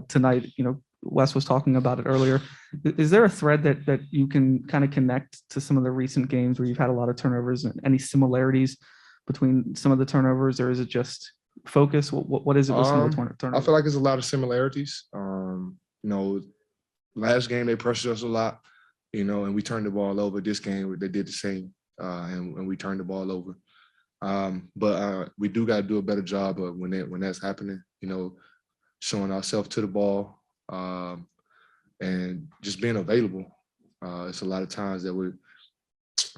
tonight. Wes was talking about it earlier. Is there a thread that you can kind of connect to some of the recent games where you've had a lot of turnovers, and any similarities between some of the turnovers, or is it just focus? What is it with some of the turnovers? I feel like there's a lot of similarities. Last game they pressured us a lot, and we turned the ball over. This game they did the same, and we turned the ball over. But we do got to do a better job of when that's happening, showing ourselves to the ball, and just being available. It's a lot of times that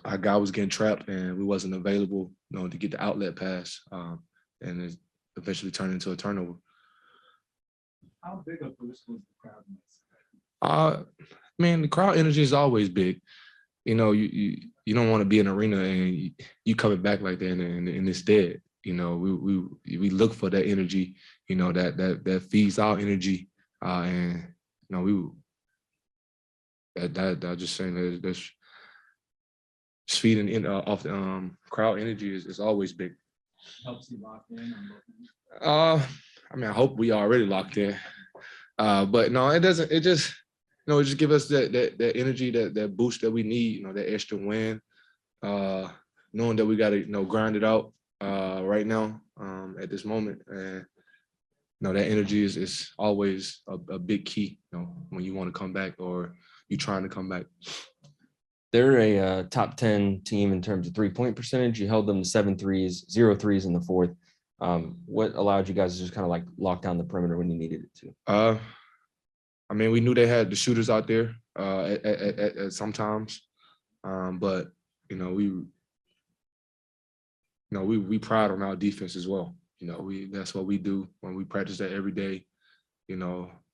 our guy was getting trapped and we wasn't available, to get the outlet pass, and it eventually turned into a turnover. How big a boost was the crowd? Man, the crowd energy is always big. You don't want to be in an arena and you coming back like that and it's dead. We look for that energy, that feeds our energy, and that just saying that's feeding in off the crowd energy is always big. Helps you lock in on both ends? I hope we already locked in, but no, it doesn't. It just it just give us that energy, that boost that we need, that extra win, knowing that we got to grind it out right now at this moment, and that energy is always a big key, when you want to come back or you're trying to come back. They're a top 10 team in terms of 3-point percentage. You held them to 7 threes, 0 threes in the fourth. What allowed you guys to just kind of like lock down the perimeter when you needed it to? We knew they had the shooters out there at sometimes, but we pride on our defense as well. That's what we do when we practice that every day.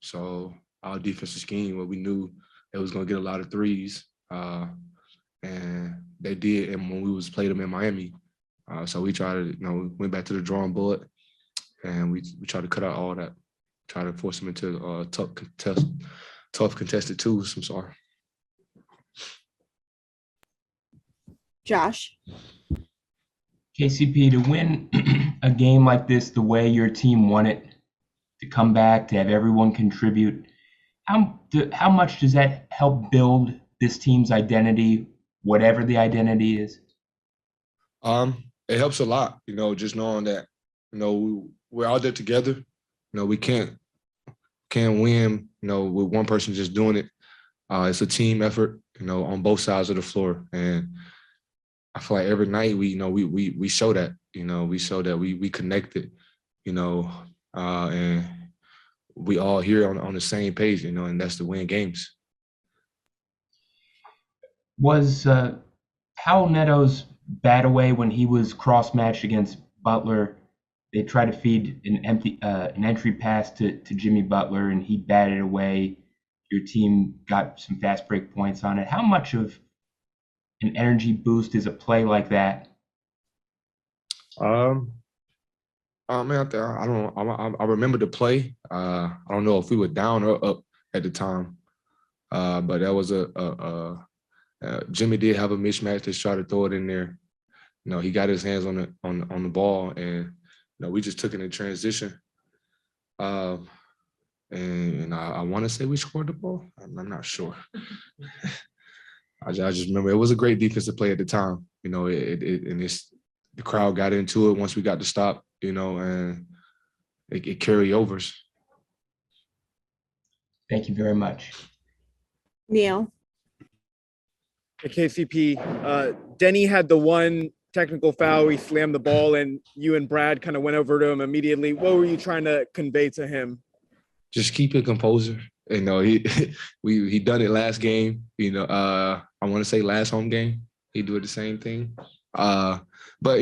So our defensive scheme, we knew it was going to get a lot of threes, and they did. And when we played them in Miami, so we tried to, went back to the drawing board, and we tried to cut out all that, try to force them into tough contested twos. I'm sorry. Josh. KCP, to win a game like this the way your team won it, to come back, to have everyone contribute, how much does that help build this team's identity, whatever the identity is? It helps a lot, just knowing that, we're out there together. We can't win, with one person just doing it. It's a team effort, on both sides of the floor. And I feel like every night we show that, we show that we connected, and we all here on the same page, and that's to win games. Was Powell Neto's bat away when he was cross-matched against Butler? They tried to feed an entry pass to Jimmy Butler, and he batted away. Your team got some fast break points on it. How much of an energy boost is a play like that? I remember the play. I don't know if we were down or up at the time, but that was Jimmy did have a mismatch. Just tried to throw it in there. He got his hands on the ball, and we just took it in transition. And I want to say we scored the ball. I'm not sure. I just remember it was a great defensive play at the time. The crowd got into it once we got to stop. And it carry overs. Thank you very much. Neil. At KCP, Denny had the one technical foul. He slammed the ball, and you and Brad kind of went over to him immediately. What were you trying to convey to him? Just keep your composure. He done it last game. I want to say last home game. He do it the same thing. But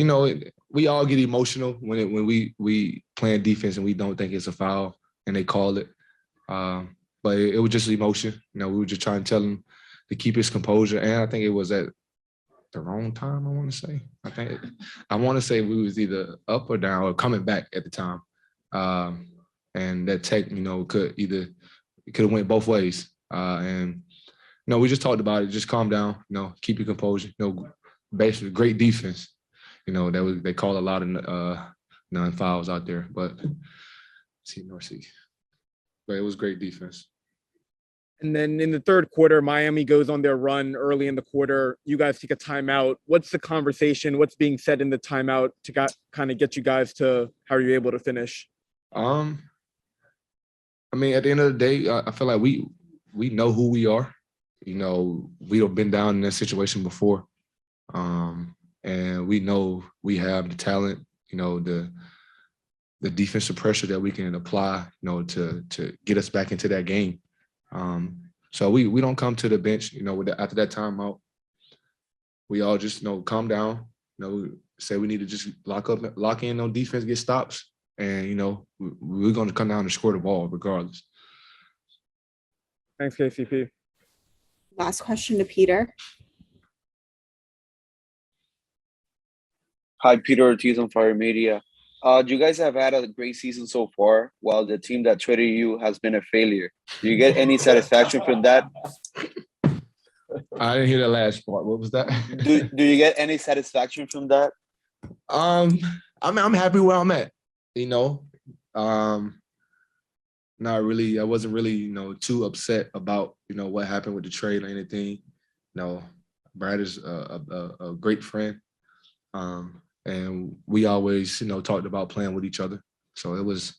we all get emotional when we playing defense and we don't think it's a foul and they call it. But it was just emotion. We were just trying to tell him to keep his composure. And I think it was at the wrong time, I want to say. I want to say we was either up or down or coming back at the time. And that tech, could have went both ways. And we just talked about it. Just calm down, keep your composure. Basically great defense. They call a lot of non-fouls out there, but see. but it was great defense. And then in the third quarter, Miami goes on their run early in the quarter. You guys take a timeout. What's the conversation? What's being said in the timeout to kind of get you guys to how are you able to finish? I mean, at the end of the day, I feel like we know who we are. You know, we have been down in that situation before, and we know we have the talent. You know, the defensive pressure that we can apply. You know, to get us back into that game. So we don't come to the bench, you know, after that timeout. We all just, you know, calm down, you know, say we need to just lock in on defense, get stops, and, you know, we're going to come down and score the ball regardless. Thanks, KCP. Last question to Peter. Hi, Peter Ortiz on Fire Media. You guys have had a great season so far, while the team that traded you has been a failure. Do you get any satisfaction from that? I didn't hear the last part. What was that? Do you get any satisfaction from that? I'm happy where I'm at. You know, not really. I wasn't really, you know, too upset about, you know, what happened with the trade or anything. You know, Brad is a great friend. And we always, you know, talked about playing with each other. So it was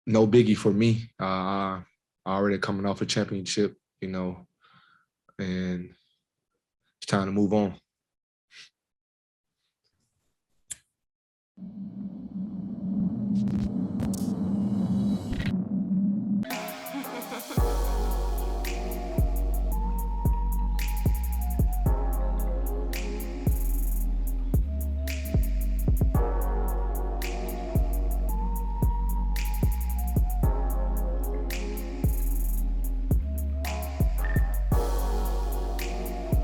no biggie for me. Already coming off a championship, you know, and it's time to move on.